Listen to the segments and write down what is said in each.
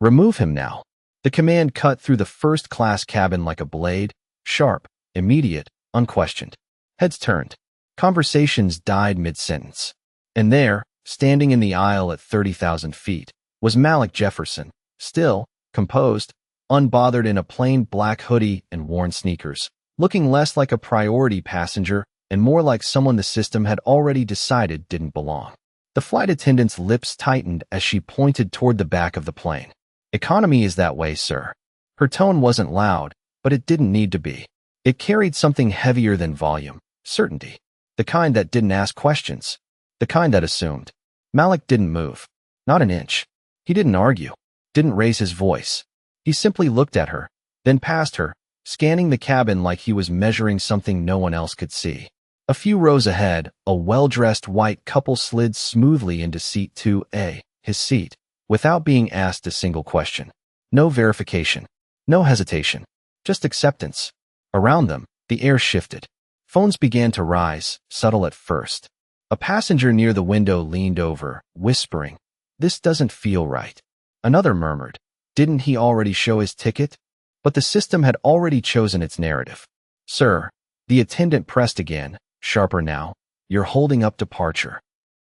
Remove him now. The command cut through the first-class cabin like a blade, sharp, immediate, unquestioned. Heads turned. Conversations died mid-sentence. And there, standing in the aisle at 30,000 feet, was Malik Jefferson, still, composed, unbothered in a plain black hoodie and worn sneakers, looking less like a priority passenger and more like someone the system had already decided didn't belong. The flight attendant's lips tightened as she pointed toward the back of the plane. "Economy is that way, sir." Her tone wasn't loud, but it didn't need to be. It carried something heavier than volume, certainty. The kind that didn't ask questions. The kind that assumed. Malik didn't move. Not an inch. He didn't argue. Didn't raise his voice. He simply looked at her, then past her, scanning the cabin like he was measuring something no one else could see. A few rows ahead, a well-dressed white couple slid smoothly into seat 2A, his seat, without being asked a single question. No verification. No hesitation. Just acceptance. Around them, the air shifted. Phones began to rise, subtle at first. A passenger near the window leaned over, whispering, "This doesn't feel right." Another murmured, "Didn't he already show his ticket?" But the system had already chosen its narrative. "Sir," the attendant pressed again, sharper now, "you're holding up departure."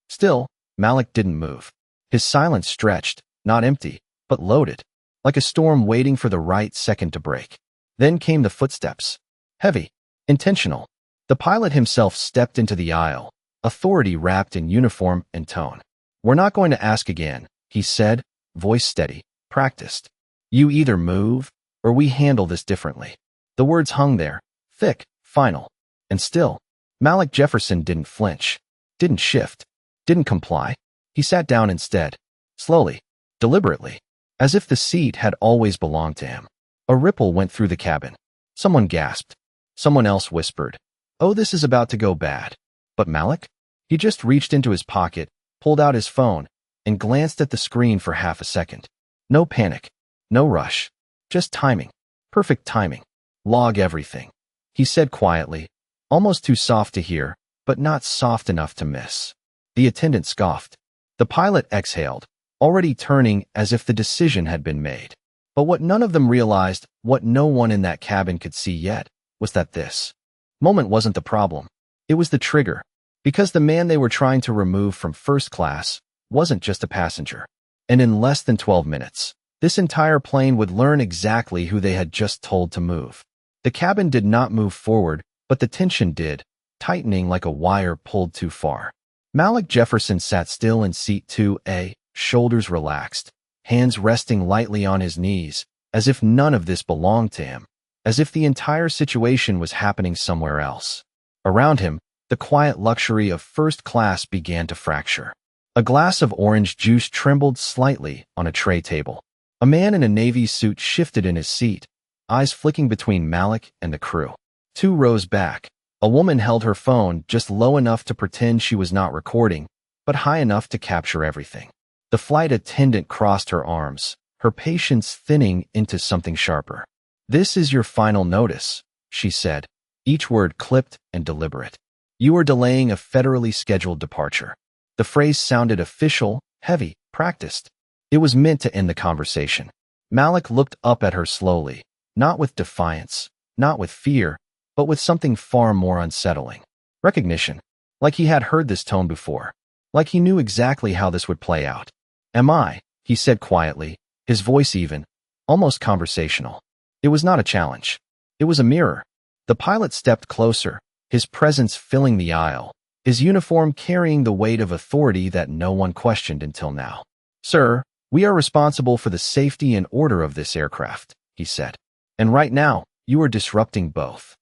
Still, Malik didn't move. His silence stretched, not empty, but loaded, like a storm waiting for the right second to break. Then came the footsteps. Heavy, intentional. The pilot himself stepped into the aisle, authority wrapped in uniform and tone. "We're not going to ask again," he said, voice steady, practiced. "You either move, or we handle this differently." The words hung there, thick, final. And still, Malik Jefferson didn't flinch, didn't shift, didn't comply. He sat down instead, slowly, deliberately, as if the seat had always belonged to him. A ripple went through the cabin. Someone gasped. Someone else whispered, "Oh, this is about to go bad." But Malik? He just reached into his pocket, pulled out his phone, and glanced at the screen for half a second. No panic, no rush, just timing, perfect timing. "Log everything," he said quietly, almost too soft to hear, but not soft enough to miss. The attendant scoffed. The pilot exhaled, already turning as if the decision had been made. But what none of them realized, what no one in that cabin could see yet, was that this moment wasn't the problem. It was the trigger. Because the man they were trying to remove from first class wasn't just a passenger. And in less than 12 minutes, this entire plane would learn exactly who they had just told to move. The cabin did not move forward, but the tension did, tightening like a wire pulled too far. Malik Jefferson sat still in seat 2A, shoulders relaxed, hands resting lightly on his knees, as if none of this belonged to him, as if the entire situation was happening somewhere else. Around him, the quiet luxury of first class began to fracture. A glass of orange juice trembled slightly on a tray table. A man in a navy suit shifted in his seat, eyes flicking between Malik and the crew. 2 rows back, a woman held her phone just low enough to pretend she was not recording, but high enough to capture everything. The flight attendant crossed her arms, her patience thinning into something sharper. "This is your final notice," she said, each word clipped and deliberate. "You are delaying a federally scheduled departure." The phrase sounded official, heavy, practiced. It was meant to end the conversation. Malik looked up at her slowly, not with defiance, not with fear, but with something far more unsettling. Recognition. Like he had heard this tone before. Like he knew exactly how this would play out. "Am I?" he said quietly, his voice even, almost conversational. It was not a challenge. It was a mirror. The pilot stepped closer, his presence filling the aisle, his uniform carrying the weight of authority that no one questioned until now. "Sir, we are responsible for the safety and order of this aircraft," he said. "And right now, you are disrupting both."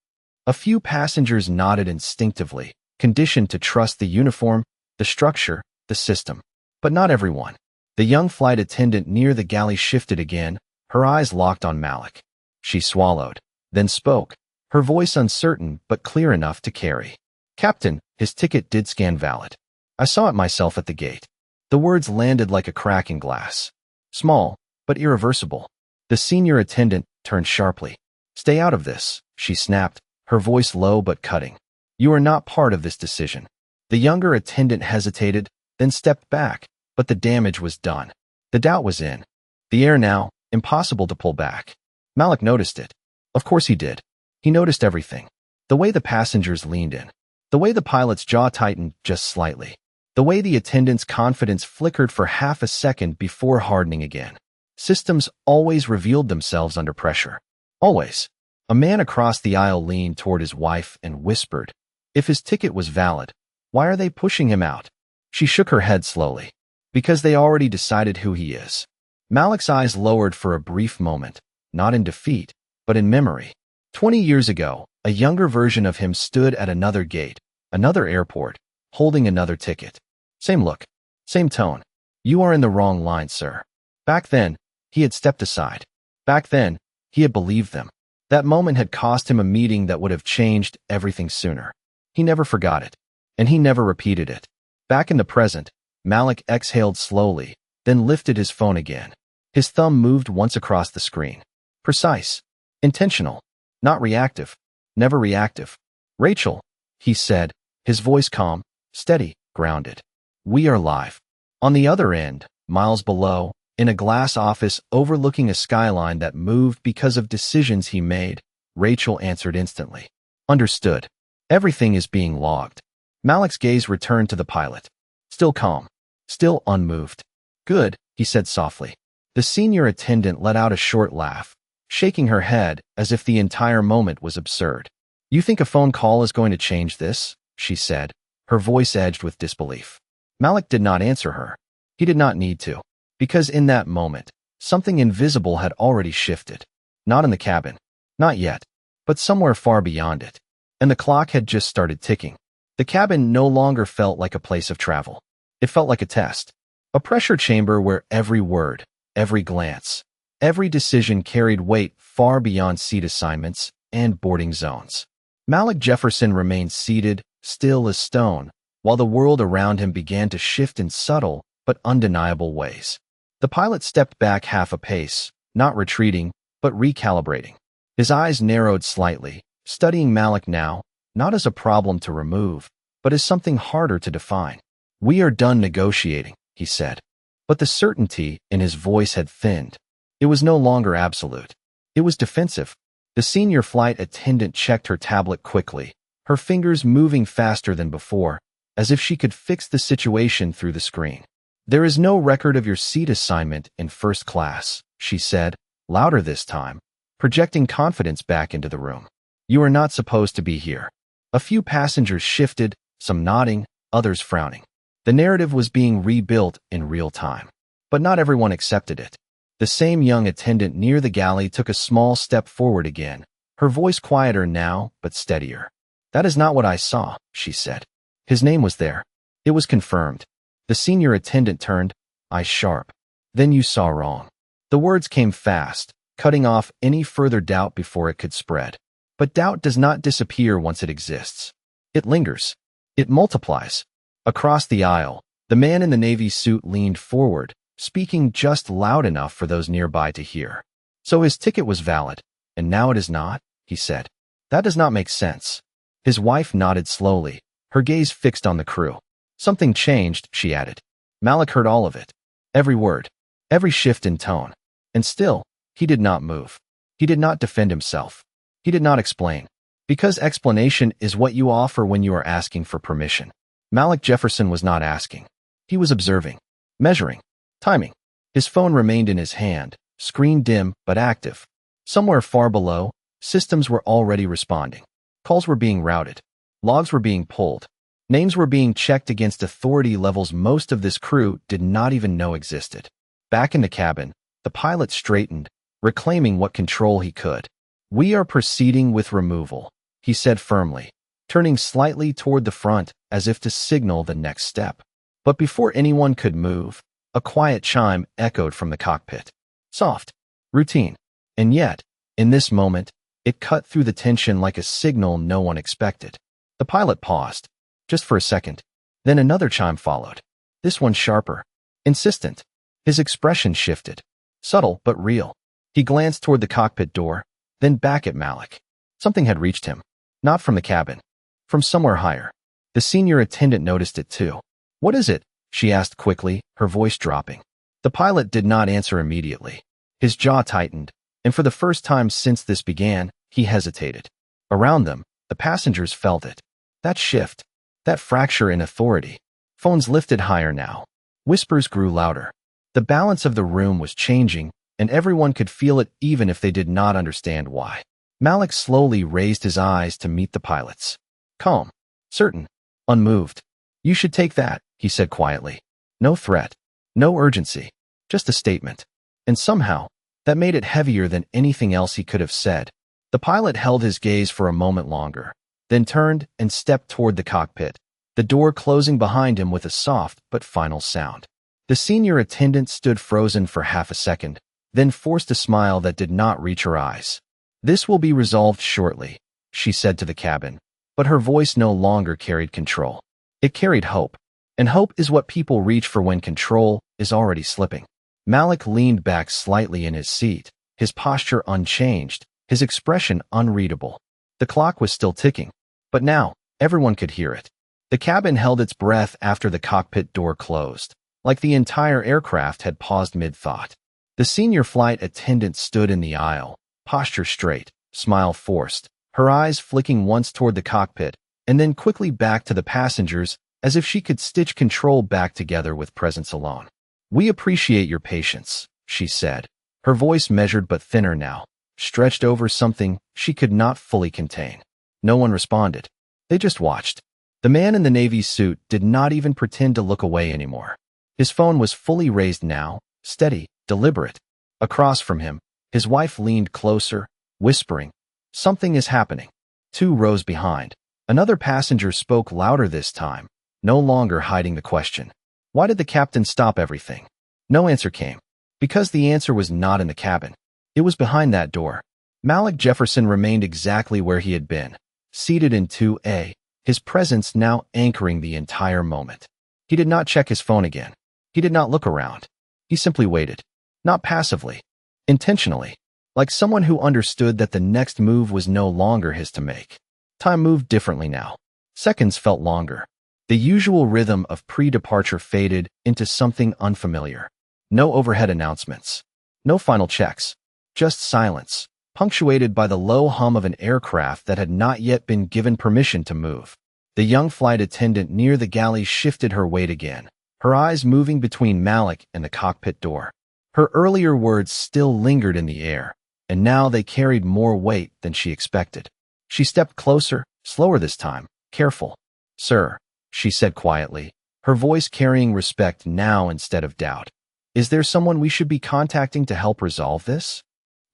A few passengers nodded instinctively, conditioned to trust the uniform, the structure, the system. But not everyone. The young flight attendant near the galley shifted again, her eyes locked on Malik. She swallowed, then spoke, her voice uncertain but clear enough to carry. "Captain, his ticket did scan valid. I saw it myself at the gate." The words landed like a crack in glass. Small, but irreversible. The senior attendant turned sharply. "Stay out of this," she snapped, her voice low but cutting. "You are not part of this decision." The younger attendant hesitated, then stepped back, but the damage was done. The doubt was in. The air now, impossible to pull back. Malik noticed it. Of course he did. He noticed everything. The way the passengers leaned in. The way the pilot's jaw tightened just slightly. The way the attendant's confidence flickered for half a second before hardening again. Systems always revealed themselves under pressure. Always. A man across the aisle leaned toward his wife and whispered, "If his ticket was valid, why are they pushing him out?" She shook her head slowly. Because they already decided who he is. Malik's eyes lowered for a brief moment, not in defeat, but in memory. 20 years ago, a younger version of him stood at another gate, another airport, holding another ticket. Same look, same tone. "You are in the wrong line, sir." Back then, he had stepped aside. Back then, he had believed them. That moment had cost him a meeting that would have changed everything sooner. He never forgot it, and he never repeated it. Back in the present, Malik exhaled slowly, then lifted his phone again. His thumb moved once across the screen. Precise. Intentional. Not reactive. Never reactive. "Rachel," he said, his voice calm, steady, grounded. "We are live." On the other end, miles below, in a glass office overlooking a skyline that moved because of decisions he made, Rachel answered instantly. "Understood. Everything is being logged." Malik's gaze returned to the pilot. Still calm. Still unmoved. "Good," he said softly. The senior attendant let out a short laugh, shaking her head as if the entire moment was absurd. "You think a phone call is going to change this?" she said, her voice edged with disbelief. Malik did not answer her. He did not need to, because in that moment, something invisible had already shifted. Not in the cabin. Not yet. But somewhere far beyond it. And the clock had just started ticking. The cabin no longer felt like a place of travel. It felt like a test. A pressure chamber where every word, every glance, every decision carried weight far beyond seat assignments and boarding zones. Malik Jefferson remained seated, still as stone, while the world around him began to shift in subtle but undeniable ways. The pilot stepped back half a pace, not retreating, but recalibrating. His eyes narrowed slightly, studying Malik now, not as a problem to remove, but as something harder to define. "We are done negotiating," he said. But the certainty in his voice had thinned. It was no longer absolute. It was defensive. The senior flight attendant checked her tablet quickly, her fingers moving faster than before, as if she could fix the situation through the screen. "There is no record of your seat assignment in first class," she said, louder this time, projecting confidence back into the room. "You are not supposed to be here." A few passengers shifted, some nodding, others frowning. The narrative was being rebuilt in real time. But not everyone accepted it. The same young attendant near the galley took a small step forward again, her voice quieter now, but steadier. "That is not what I saw," she said. His name was there. It was confirmed. The senior attendant turned, eyes sharp. "Then you saw wrong." The words came fast, cutting off any further doubt before it could spread. But doubt does not disappear once it exists. It lingers. It multiplies. Across the aisle, the man in the navy suit leaned forward, speaking just loud enough for those nearby to hear. "So his ticket was valid, and now it is not?" he said. "That does not make sense." His wife nodded slowly, her gaze fixed on the crew. "Something changed," she added. Malik heard all of it. Every word. Every shift in tone. And still, he did not move. He did not defend himself. He did not explain. Because explanation is what you offer when you are asking for permission. Malik Jefferson was not asking. He was observing. Measuring. Timing. His phone remained in his hand, screen dim but active. Somewhere far below, systems were already responding. Calls were being routed. Logs were being pulled. Names were being checked against authority levels most of this crew did not even know existed. Back in the cabin, the pilot straightened, reclaiming what control he could. "We are proceeding with removal," he said firmly, turning slightly toward the front as if to signal the next step. But before anyone could move, a quiet chime echoed from the cockpit. Soft. Routine. And yet, in this moment, it cut through the tension like a signal no one expected. The pilot paused. Just for a second. Then another chime followed. This one sharper. Insistent. His expression shifted. Subtle but real. He glanced toward the cockpit door, then back at Malik. Something had reached him. Not from the cabin. From somewhere higher. The senior attendant noticed it too. "What is it?" she asked quickly, her voice dropping. The pilot did not answer immediately. His jaw tightened, and for the first time since this began, he hesitated. Around them, the passengers felt it. That shift, that fracture in authority. Phones lifted higher now. Whispers grew louder. The balance of the room was changing, and everyone could feel it even if they did not understand why. Malik slowly raised his eyes to meet the pilot's. Calm, certain, unmoved. You should take that, he said quietly. No threat, no urgency, just a statement. And somehow, that made it heavier than anything else he could have said. The pilot held his gaze for a moment longer, then turned and stepped toward the cockpit, the door closing behind him with a soft but final sound. The senior attendant stood frozen for half a second, then forced a smile that did not reach her eyes. This will be resolved shortly, she said to the cabin, but her voice no longer carried control. It carried hope, and hope is what people reach for when control is already slipping. Malik leaned back slightly in his seat, his posture unchanged, his expression unreadable. The clock was still ticking, but now, everyone could hear it. The cabin held its breath after the cockpit door closed, like the entire aircraft had paused mid-thought. The senior flight attendant stood in the aisle, posture straight, smile forced, her eyes flicking once toward the cockpit, and then quickly back to the passengers, as if she could stitch control back together with presence alone. We appreciate your patience, she said, her voice measured but thinner now, stretched over something she could not fully contain. No one responded. They just watched. The man in the Navy suit did not even pretend to look away anymore. His phone was fully raised now, steady, deliberate. Across from him, his wife leaned closer, whispering, "Something is happening." 2 rows behind, another passenger spoke louder this time, no longer hiding the question. Why did the captain stop everything? No answer came. Because the answer was not in the cabin. It was behind that door. Malik Jefferson remained exactly where he had been, seated in 2A, his presence now anchoring the entire moment. He did not check his phone again. He did not look around. He simply waited. Not passively. Intentionally. Like someone who understood that the next move was no longer his to make. Time moved differently now. Seconds felt longer. The usual rhythm of pre-departure faded into something unfamiliar. No overhead announcements. No final checks. Just silence, punctuated by the low hum of an aircraft that had not yet been given permission to move. The young flight attendant near the galley shifted her weight again, her eyes moving between Malik and the cockpit door. Her earlier words still lingered in the air, and now they carried more weight than she expected. She stepped closer, slower this time, careful. "Sir," she said quietly, her voice carrying respect now instead of doubt. "Is there someone we should be contacting to help resolve this?"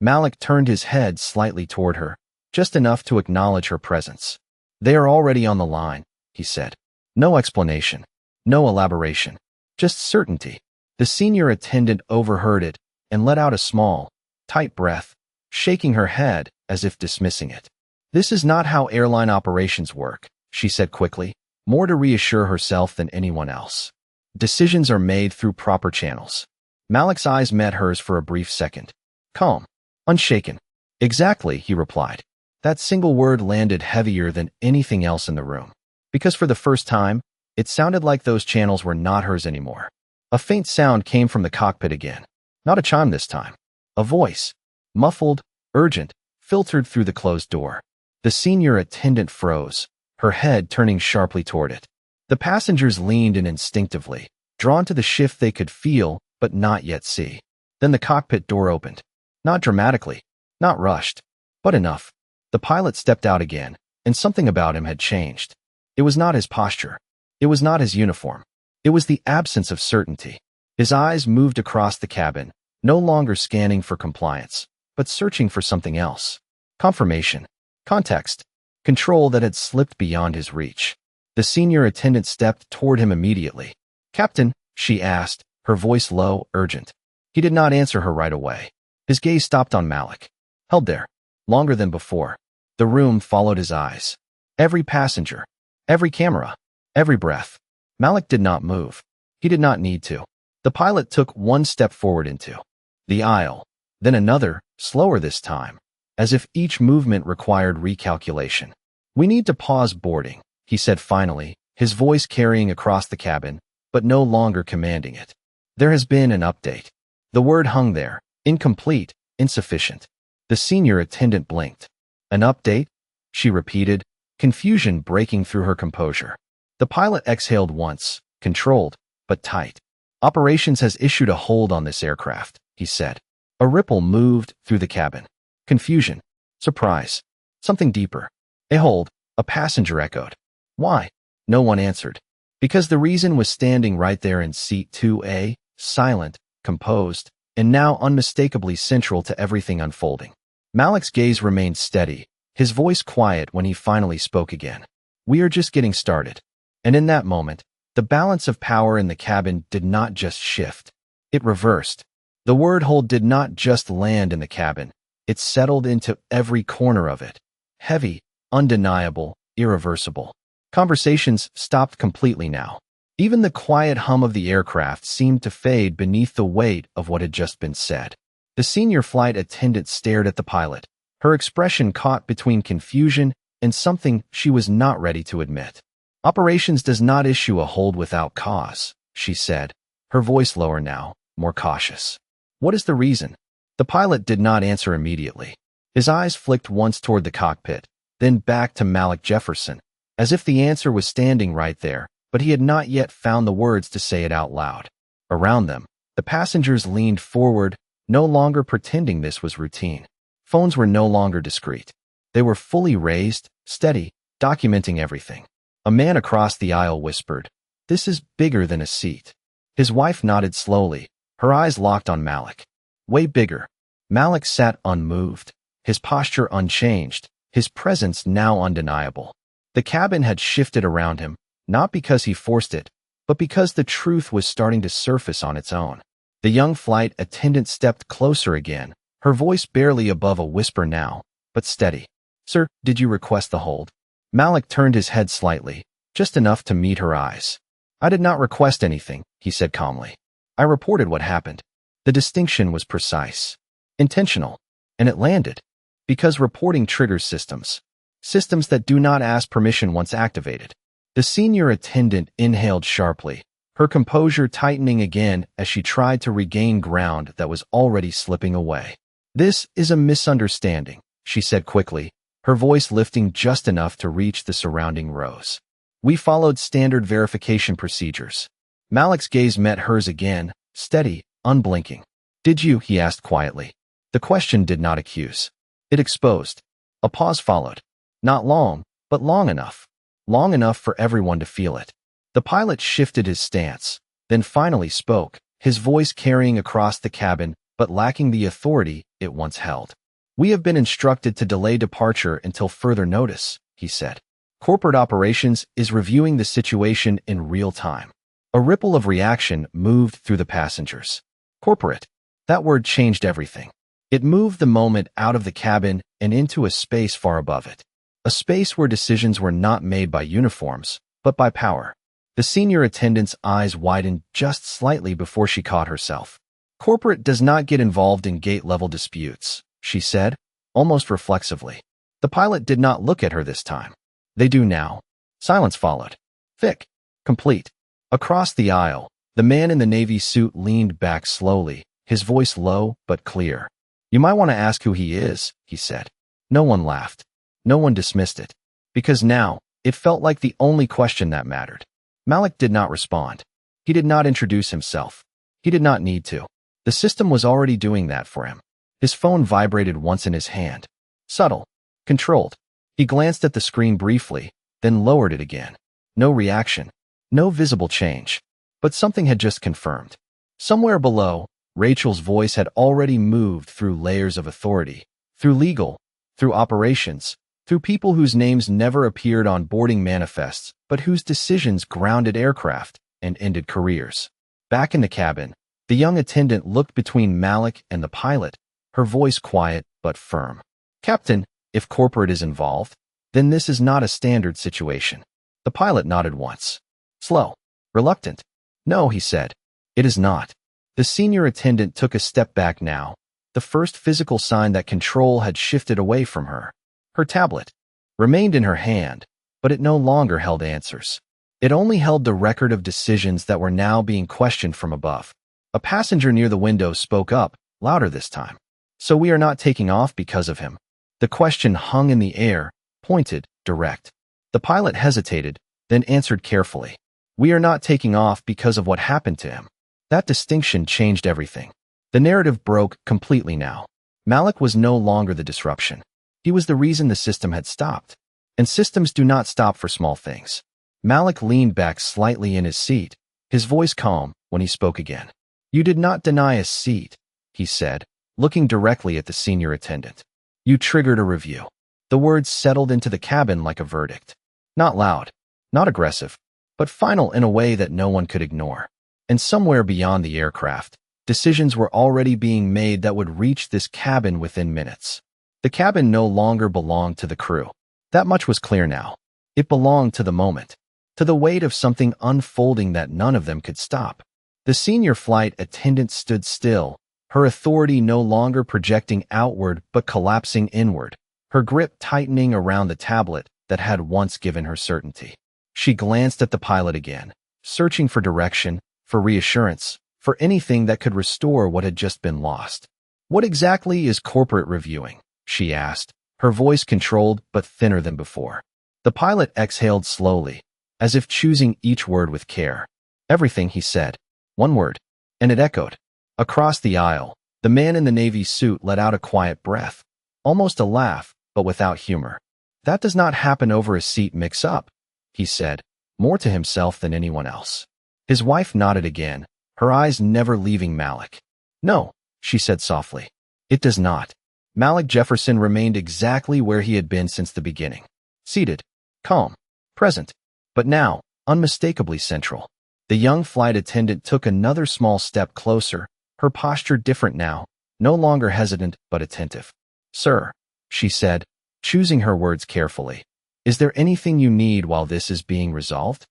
Malik turned his head slightly toward her, just enough to acknowledge her presence. "They are already on the line," he said. No explanation, no elaboration, just certainty. The senior attendant overheard it and let out a small, tight breath, shaking her head as if dismissing it. "This is not how airline operations work," she said quickly, more to reassure herself than anyone else. "Decisions are made through proper channels." Malik's eyes met hers for a brief second. Calm. Unshaken. "Exactly," he replied. That single word landed heavier than anything else in the room. Because for the first time, it sounded like those channels were not hers anymore. A faint sound came from the cockpit again. Not a chime this time. A voice. Muffled, urgent, filtered through the closed door. The senior attendant froze, her head turning sharply toward it. The passengers leaned in instinctively, drawn to the shift they could feel but not yet see. Then the cockpit door opened. Not dramatically, not rushed, but enough. The pilot stepped out again, and something about him had changed. It was not his posture. It was not his uniform. It was the absence of certainty. His eyes moved across the cabin, no longer scanning for compliance, but searching for something else. Confirmation. Context. Control that had slipped beyond his reach. The senior attendant stepped toward him immediately. "Captain," she asked, her voice low, urgent. He did not answer her right away. His gaze stopped on Malik. Held there. Longer than before. The room followed his eyes. Every passenger. Every camera. Every breath. Malik did not move. He did not need to. The pilot took one step forward into the aisle, then another, slower this time, as if each movement required recalculation. "We need to pause boarding," he said finally, his voice carrying across the cabin, but no longer commanding it. There has been an update. The word hung there, incomplete, insufficient. The senior attendant blinked. An update? She repeated, confusion breaking through her composure. The pilot exhaled once, controlled, but tight. Operations has issued a hold on this aircraft, he said. A ripple moved through the cabin. Confusion. Surprise. Something deeper. A hold, a passenger echoed. Why? No one answered. Because the reason was standing right there in seat 2A, silent, composed, and now unmistakably central to everything unfolding. Malik's gaze remained steady, his voice quiet when he finally spoke again. We are just getting started. And in that moment, the balance of power in the cabin did not just shift. It reversed. The word hold did not just land in the cabin. It settled into every corner of it. Heavy, undeniable, irreversible. Conversations stopped completely now. Even the quiet hum of the aircraft seemed to fade beneath the weight of what had just been said. The senior flight attendant stared at the pilot, her expression caught between confusion and something she was not ready to admit. Operations does not issue a hold without cause, she said, her voice lower now, more cautious. What is the reason? The pilot did not answer immediately. His eyes flicked once toward the cockpit, then back to Malik Jefferson, as if the answer was standing right there, but he had not yet found the words to say it out loud. Around them, the passengers leaned forward, no longer pretending this was routine. Phones were no longer discreet. They were fully raised, steady, documenting everything. A man across the aisle whispered, "This is bigger than a seat." His wife nodded slowly, her eyes locked on Malik. Way bigger. Malik sat unmoved, his posture unchanged, his presence now undeniable. The cabin had shifted around him, not because he forced it, but because the truth was starting to surface on its own. The young flight attendant stepped closer again, her voice barely above a whisper now, but steady. "Sir, did you request the hold?" Malik turned his head slightly, just enough to meet her eyes. "I did not request anything," he said calmly. "I reported what happened." The distinction was precise, intentional, and it landed, because reporting triggers systems. Systems that do not ask permission once activated. The senior attendant inhaled sharply, her composure tightening again as she tried to regain ground that was already slipping away. "This is a misunderstanding," she said quickly, her voice lifting just enough to reach the surrounding rows. "We followed standard verification procedures." Malik's gaze met hers again, steady, unblinking. "Did you?" he asked quietly. The question did not accuse. It exposed. A pause followed. Not long, but long enough. Long enough for everyone to feel it. The pilot shifted his stance, then finally spoke, his voice carrying across the cabin but lacking the authority it once held. "We have been instructed to delay departure until further notice," he said. "Corporate operations is reviewing the situation in real time." A ripple of reaction moved through the passengers. Corporate. That word changed everything. It moved the moment out of the cabin and into a space far above it. A space where decisions were not made by uniforms, but by power. The senior attendant's eyes widened just slightly before she caught herself. "Corporate does not get involved in gate-level disputes," she said, almost reflexively. The pilot did not look at her this time. "They do now." Silence followed. Thick. Complete. Across the aisle, the man in the navy suit leaned back slowly, his voice low but clear. "You might want to ask who he is," he said. No one laughed. No one dismissed it. Because now, it felt like the only question that mattered. Malik did not respond. He did not introduce himself. He did not need to. The system was already doing that for him. His phone vibrated once in his hand. Subtle. Controlled. He glanced at the screen briefly, then lowered it again. No reaction. No visible change. But something had just confirmed. Somewhere below, Rachel's voice had already moved through layers of authority, through legal, through operations, through people whose names never appeared on boarding manifests, but whose decisions grounded aircraft and ended careers. Back in the cabin, the young attendant looked between Malik and the pilot, her voice quiet but firm. "Captain, if corporate is involved, then this is not a standard situation." The pilot nodded once. Slow. Reluctant. "No," he said. "It is not." The senior attendant took a step back now, the first physical sign that control had shifted away from her. Her tablet remained in her hand, but it no longer held answers. It only held the record of decisions that were now being questioned from above. A passenger near the window spoke up, louder this time. So we are not taking off because of him. The question hung in the air, pointed, direct. The pilot hesitated, then answered carefully. We are not taking off because of what happened to him. That distinction changed everything. The narrative broke completely now. Malik was no longer the disruption. He was the reason the system had stopped. And systems do not stop for small things. Malik leaned back slightly in his seat, his voice calm when he spoke again. You did not deny a seat, he said, looking directly at the senior attendant. You triggered a review. The words settled into the cabin like a verdict. Not loud, not aggressive, but final in a way that no one could ignore. And somewhere beyond the aircraft, decisions were already being made that would reach this cabin within minutes. The cabin no longer belonged to the crew. That much was clear now. It belonged to the moment, to the weight of something unfolding that none of them could stop. The senior flight attendant stood still, her authority no longer projecting outward but collapsing inward, her grip tightening around the tablet that had once given her certainty. She glanced at the pilot again, searching for direction, for reassurance, for anything that could restore what had just been lost. What exactly is corporate reviewing? She asked, her voice controlled but thinner than before. The pilot exhaled slowly, as if choosing each word with care. Everything, he said. One word. And it echoed. Across the aisle, the man in the navy suit let out a quiet breath, almost a laugh, but without humor. That does not happen over a seat mix-up, he said, more to himself than anyone else. His wife nodded again, her eyes never leaving Malik. No, she said softly. It does not. Malik Jefferson remained exactly where he had been since the beginning. Seated, calm, present, but now, unmistakably central. The young flight attendant took another small step closer, her posture different now, no longer hesitant but attentive. Sir, she said, choosing her words carefully. Is there anything you need while this is being resolved?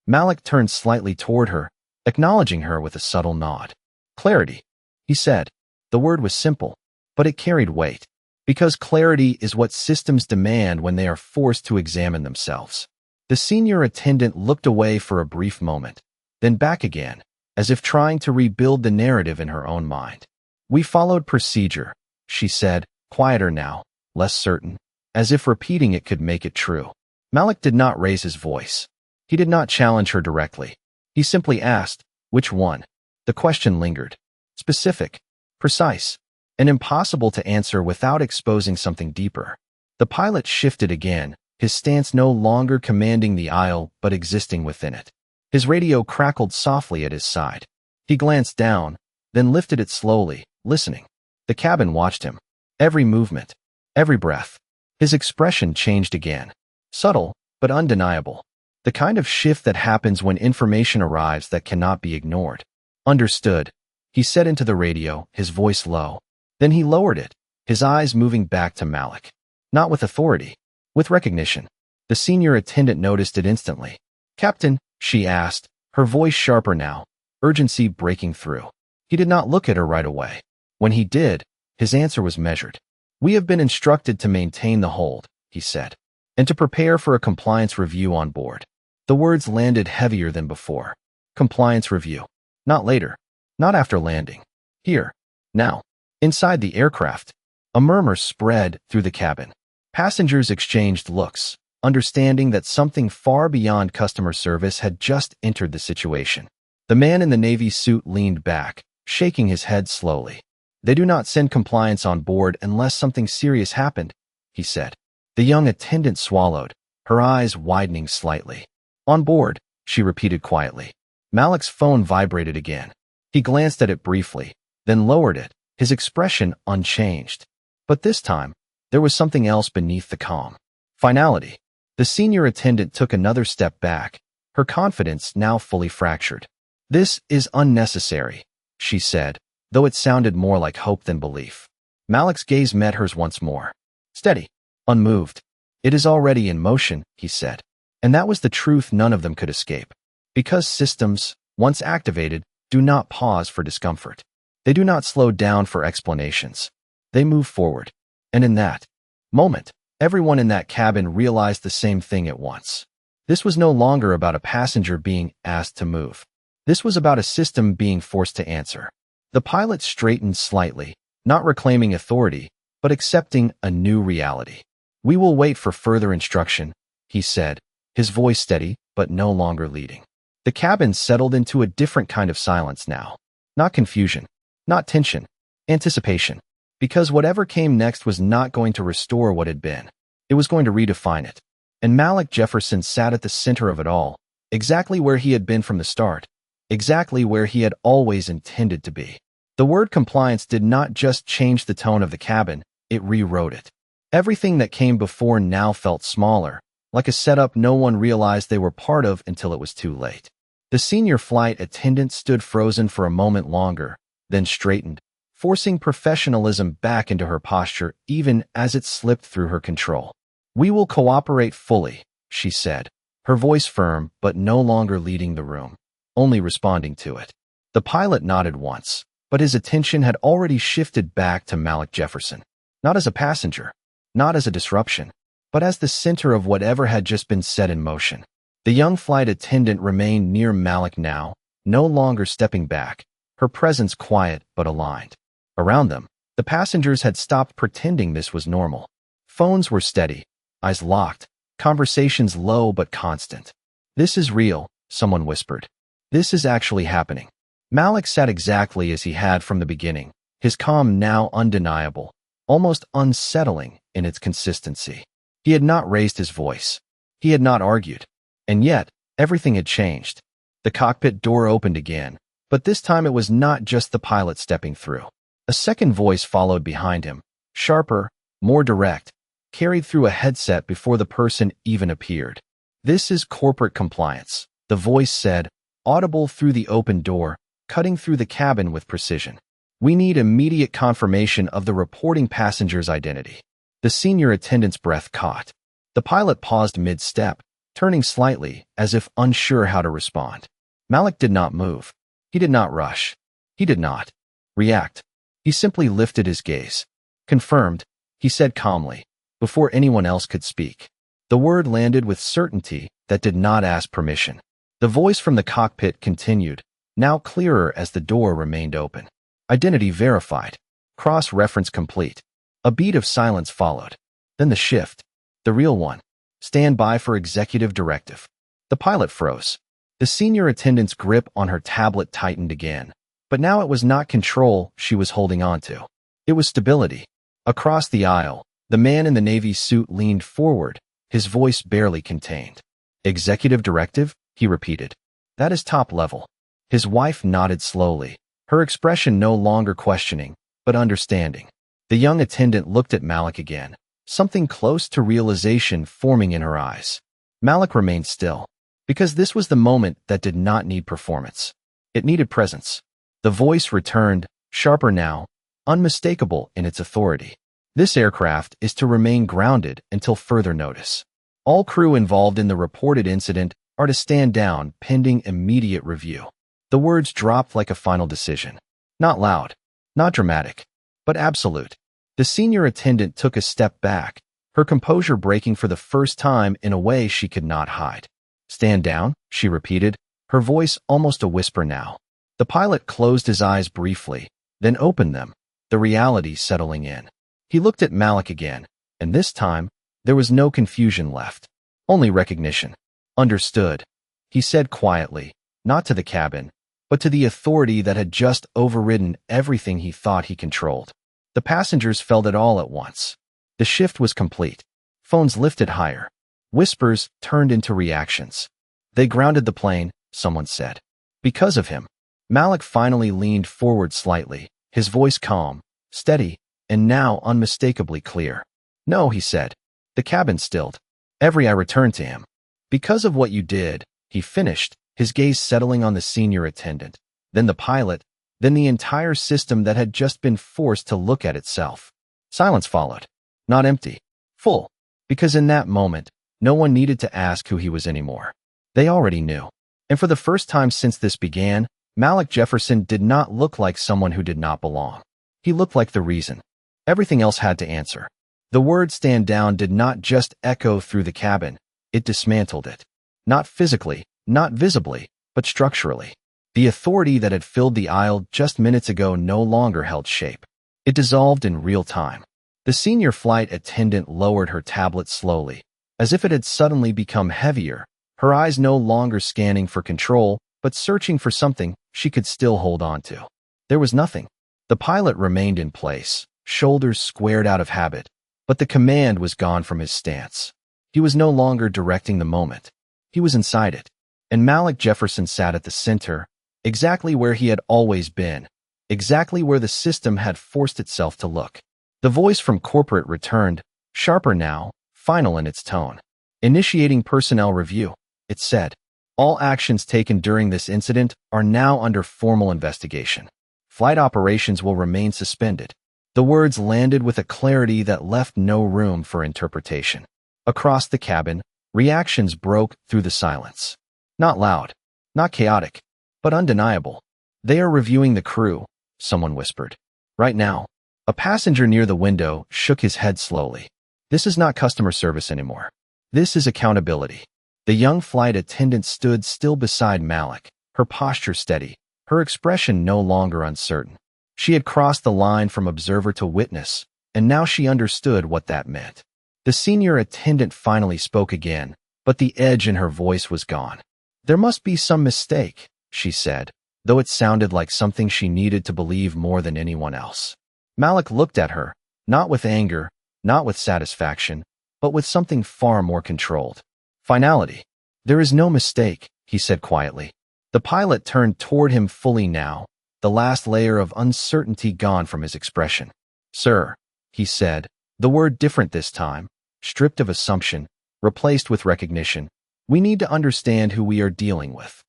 Malik turned slightly toward her, acknowledging her with a subtle nod. Clarity, he said. The word was simple, but it carried weight, because clarity is what systems demand when they are forced to examine themselves. The senior attendant looked away for a brief moment, then back again, as if trying to rebuild the narrative in her own mind. We followed procedure, she said, quieter now, less certain, as if repeating it could make it true. Malik did not raise his voice. He did not challenge her directly. He simply asked, which one? The question lingered. Specific, precise, and impossible to answer without exposing something deeper. The pilot shifted again, his stance no longer commanding the aisle but existing within it. His radio crackled softly at his side. He glanced down, then lifted it slowly, listening. The cabin watched him. Every movement, every breath. His expression changed again. Subtle, but undeniable. The kind of shift that happens when information arrives that cannot be ignored. Understood, he said into the radio, his voice low. Then he lowered it, his eyes moving back to Malik. Not with authority, with recognition. The senior attendant noticed it instantly. Captain, she asked, her voice sharper now, urgency breaking through. He did not look at her right away. When he did, his answer was measured. We have been instructed to maintain the hold, he said, and to prepare for a compliance review on board. The words landed heavier than before. Compliance review. Not later. Not after landing. Here. Now. Inside the aircraft. A murmur spread through the cabin. Passengers exchanged looks, understanding that something far beyond customer service had just entered the situation. The man in the navy suit leaned back, shaking his head slowly. They do not send compliance on board unless something serious happened, he said. The young attendant swallowed, her eyes widening slightly. On board, she repeated quietly. Malik's phone vibrated again. He glanced at it briefly, then lowered it, his expression unchanged. But this time, there was something else beneath the calm. Finality. The senior attendant took another step back, her confidence now fully fractured. This is unnecessary, she said, though it sounded more like hope than belief. Malik's gaze met hers once more. Steady, unmoved. It is already in motion, he said. And that was the truth none of them could escape. Because systems, once activated, do not pause for discomfort. They do not slow down for explanations. They move forward. And in that moment, everyone in that cabin realized the same thing at once. This was no longer about a passenger being asked to move. This was about a system being forced to answer. The pilot straightened slightly, not reclaiming authority, but accepting a new reality. "We will wait for further instruction," he said, his voice steady but no longer leading. The cabin settled into a different kind of silence now. Not confusion, not tension, anticipation. Because whatever came next was not going to restore what had been. It was going to redefine it. And Malik Jefferson sat at the center of it all, exactly where he had been from the start, exactly where he had always intended to be. The word compliance did not just change the tone of the cabin, it rewrote it. Everything that came before now felt smaller, like a setup no one realized they were part of until it was too late. The senior flight attendant stood frozen for a moment longer, then straightened, forcing professionalism back into her posture even as it slipped through her control. "We will cooperate fully," she said, her voice firm but no longer leading the room, only responding to it. The pilot nodded once, but his attention had already shifted back to Malik Jefferson. Not as a passenger, not as a disruption, but as the center of whatever had just been set in motion. The young flight attendant remained near Malik now, no longer stepping back, her presence quiet but aligned. Around them, the passengers had stopped pretending this was normal. Phones were steady, eyes locked, conversations low but constant. "This is real," someone whispered. "This is actually happening." Malik sat exactly as he had from the beginning, his calm now undeniable, almost unsettling in its consistency. He had not raised his voice. He had not argued. And yet, everything had changed. The cockpit door opened again, but this time it was not just the pilot stepping through. A second voice followed behind him, sharper, more direct, carried through a headset before the person even appeared. "This is corporate compliance," the voice said, audible through the open door, cutting through the cabin with precision. "We need immediate confirmation of the reporting passenger's identity." The senior attendant's breath caught. The pilot paused mid-step, turning slightly as if unsure how to respond. Malik did not move. He did not rush. He did not react. He simply lifted his gaze. "Confirmed," he said calmly, before anyone else could speak. The word landed with certainty that did not ask permission. The voice from the cockpit continued, now clearer as the door remained open. "Identity verified. Cross-reference complete." A beat of silence followed. Then the shift. The real one. "Stand by for executive directive." The pilot froze. The senior attendant's grip on her tablet tightened again. But now it was not control she was holding on to. It was stability. Across the aisle, the man in the Navy suit leaned forward, his voice barely contained. "Executive directive?" he repeated. "That is top level." His wife nodded slowly, her expression no longer questioning, but understanding. The young attendant looked at Malik again, something close to realization forming in her eyes. Malik remained still, because this was the moment that did not need performance. It needed presence. The voice returned, sharper now, unmistakable in its authority. "This aircraft is to remain grounded until further notice. All crew involved in the reported incident are to stand down pending immediate review." The words dropped like a final decision. Not loud, not dramatic, but absolute. The senior attendant took a step back, her composure breaking for the first time in a way she could not hide. "Stand down," she repeated, her voice almost a whisper now. The pilot closed his eyes briefly, then opened them, the reality settling in. He looked at Malik again, and this time, there was no confusion left. Only recognition. "Understood," he said quietly, not to the cabin, but to the authority that had just overridden everything he thought he controlled. The passengers felt it all at once. The shift was complete. Phones lifted higher. Whispers turned into reactions. "They grounded the plane," someone said. Because of him. Malik finally leaned forward slightly, his voice calm, steady, and now unmistakably clear. "No," he said. The cabin stilled. Every eye returned to him. "Because of what you did," he finished, his gaze settling on the senior attendant, then the pilot, then the entire system that had just been forced to look at itself. Silence followed. Not empty. Full. Because in that moment, no one needed to ask who he was anymore. They already knew. And for the first time since this began, Malik Jefferson did not look like someone who did not belong. He looked like the reason. Everything else had to answer. The word "stand down" did not just echo through the cabin, it dismantled it. Not physically, not visibly, but structurally. The authority that had filled the aisle just minutes ago no longer held shape. It dissolved in real time. The senior flight attendant lowered her tablet slowly, as if it had suddenly become heavier, her eyes no longer scanning for control, but searching for something she could still hold on to. There was nothing. The pilot remained in place, shoulders squared out of habit, but the command was gone from his stance. He was no longer directing the moment. He was inside it. And Malik Jefferson sat at the center, exactly where he had always been, exactly where the system had forced itself to look. The voice from corporate returned, sharper now, final in its tone. Initiating personnel review, it said. All actions taken during this incident are now under formal investigation. Flight operations will remain suspended. The words landed with a clarity that left no room for interpretation. Across the cabin, reactions broke through the silence. Not loud, not chaotic, but undeniable. They are reviewing the crew, someone whispered. Right now. A passenger near the window shook his head slowly. This is not customer service anymore. This is accountability. The young flight attendant stood still beside Malik, her posture steady, her expression no longer uncertain. She had crossed the line from observer to witness, and now she understood what that meant. The senior attendant finally spoke again, but the edge in her voice was gone. There must be some mistake, she said, though it sounded like something she needed to believe more than anyone else. Malik looked at her, not with anger, not with satisfaction, but with something far more controlled. Finality. There is no mistake, he said quietly. The pilot turned toward him fully now, the last layer of uncertainty gone from his expression. Sir, he said, the word different this time, stripped of assumption, replaced with recognition. We need to understand who we are dealing with.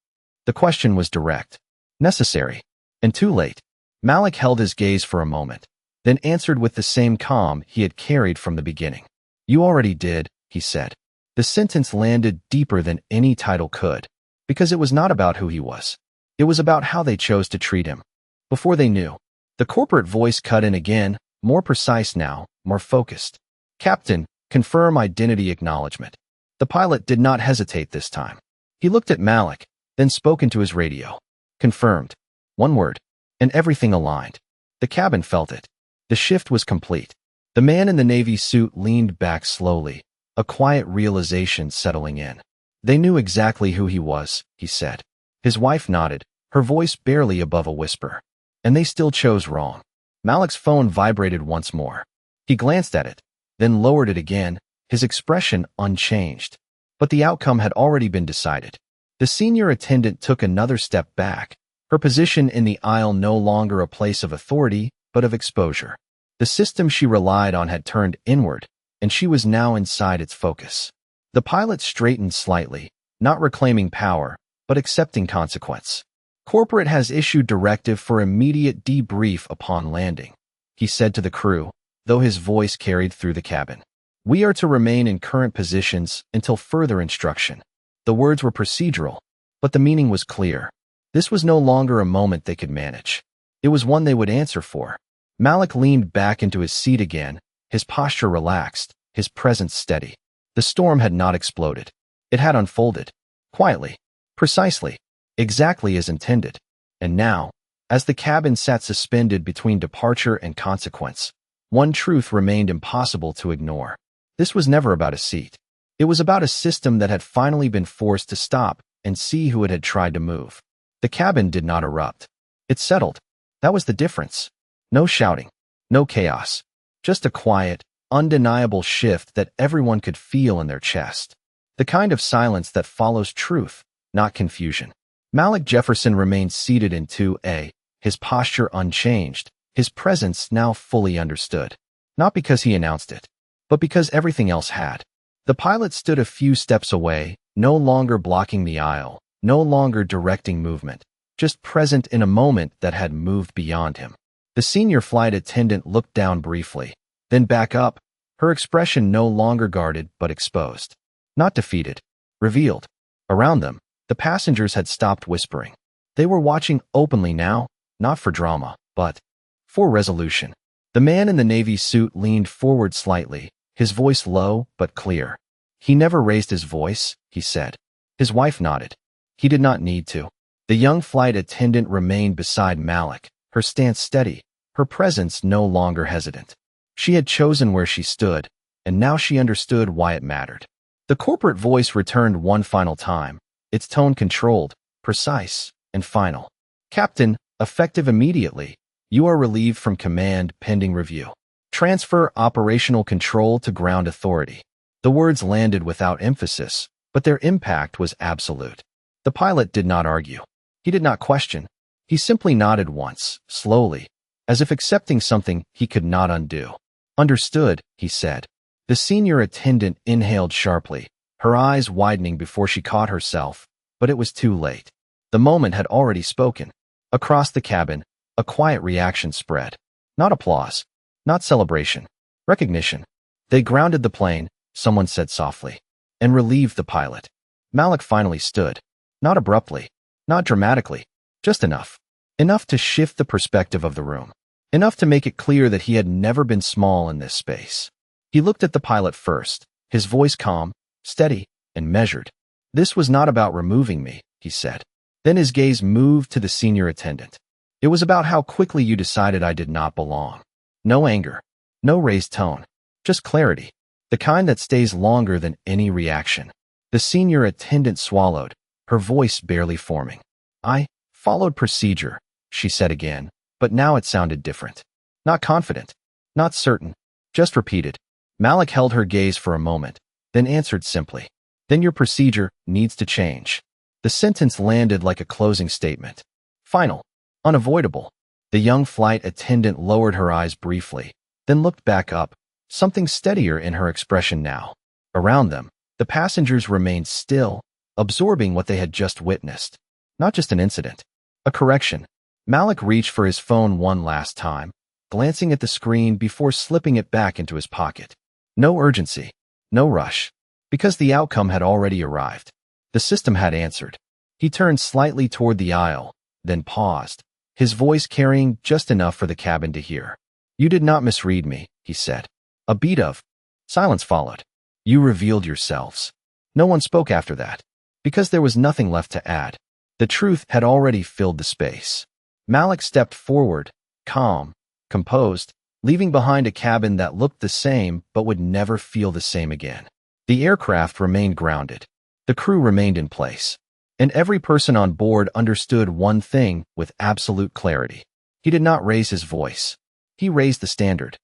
The question was direct, necessary, and too late. Malik held his gaze for a moment, then answered with the same calm he had carried from the beginning. You already did, he said. The sentence landed deeper than any title could, because it was not about who he was. It was about how they chose to treat him. Before they knew, the corporate voice cut in again, more precise now, more focused. Captain, confirm identity acknowledgement. The pilot did not hesitate this time. He looked at Malik, then spoke into his radio. Confirmed. One word. And everything aligned. The cabin felt it. The shift was complete. The man in the navy suit leaned back slowly, a quiet realization settling in. They knew exactly who he was, he said. His wife nodded, her voice barely above a whisper. And they still chose wrong. Malik's phone vibrated once more. He glanced at it, then lowered it again, his expression unchanged. But the outcome had already been decided. The senior attendant took another step back, her position in the aisle no longer a place of authority, but of exposure. The system she relied on had turned inward, and she was now inside its focus. The pilot straightened slightly, not reclaiming power, but accepting consequence. Corporate has issued directive for immediate debrief upon landing, he said to the crew, though his voice carried through the cabin. We are to remain in current positions until further instruction. The words were procedural, but the meaning was clear. This was no longer a moment they could manage. It was one they would answer for. Malik leaned back into his seat again, his posture relaxed, his presence steady. The storm had not exploded. It had unfolded. Quietly. Precisely. Exactly as intended. And now, as the cabin sat suspended between departure and consequence, one truth remained impossible to ignore. This was never about a seat. It was about a system that had finally been forced to stop and see who it had tried to move. The cabin did not erupt. It settled. That was the difference. No shouting. No chaos. Just a quiet, undeniable shift that everyone could feel in their chest. The kind of silence that follows truth, not confusion. Malik Jefferson remained seated in 2A, his posture unchanged, his presence now fully understood. Not because he announced it, but because everything else had. The pilot stood a few steps away, no longer blocking the aisle, no longer directing movement, just present in a moment that had moved beyond him. The senior flight attendant looked down briefly, then back up, her expression no longer guarded but exposed. Not defeated, revealed. Around them, the passengers had stopped whispering. They were watching openly now, not for drama, but for resolution. The man in the navy suit leaned forward slightly, his voice low but clear. He never raised his voice, he said. His wife nodded. He did not need to. The The young flight attendant remained beside Malik, her stance steady, her presence no longer hesitant. She had chosen where she stood, and now she understood why it mattered. The corporate voice returned one final time, its tone controlled, precise, and final. Captain, effective immediately. You are relieved from command pending review. Transfer operational control to ground authority. The words landed without emphasis, but their impact was absolute. The pilot did not argue. He did not question. He simply nodded once, slowly, as if accepting something he could not undo. Understood, he said. The senior attendant inhaled sharply, her eyes widening before she caught herself, but it was too late. The moment had already spoken. Across the cabin, a quiet reaction spread. Not applause, not celebration, recognition. They grounded the plane, someone said softly, and relieved the pilot. Malik finally stood. Not abruptly, not dramatically, just enough. Enough to shift the perspective of the room. Enough to make it clear that he had never been small in this space. He looked at the pilot first, his voice calm, steady, and measured. This was not about removing me, he said. Then his gaze moved to the senior attendant. It was about how quickly you decided I did not belong. No anger, no raised tone, just clarity, the kind that stays longer than any reaction. The senior attendant swallowed, her voice barely forming. I followed procedure, she said again, but now it sounded different. Not confident, not certain, just repeated. Malik held her gaze for a moment, then answered simply. Then your procedure needs to change. The sentence landed like a closing statement. Final, unavoidable. The young flight attendant lowered her eyes briefly, then looked back up, something steadier in her expression now. Around them, the passengers remained still, absorbing what they had just witnessed. Not just an incident, a correction. Malik reached for his phone one last time, glancing at the screen before slipping it back into his pocket. No urgency, no rush, because the outcome had already arrived. The system had answered. He turned slightly toward the aisle, then paused, his voice carrying just enough for the cabin to hear. You did not misread me, he said. A beat of silence followed. You revealed yourselves. No one spoke after that, because there was nothing left to add. The truth had already filled the space. Malik stepped forward, calm, composed, leaving behind a cabin that looked the same but would never feel the same again. The aircraft remained grounded. The crew remained in place. And every person on board understood one thing with absolute clarity. He did not raise his voice. He raised the standard.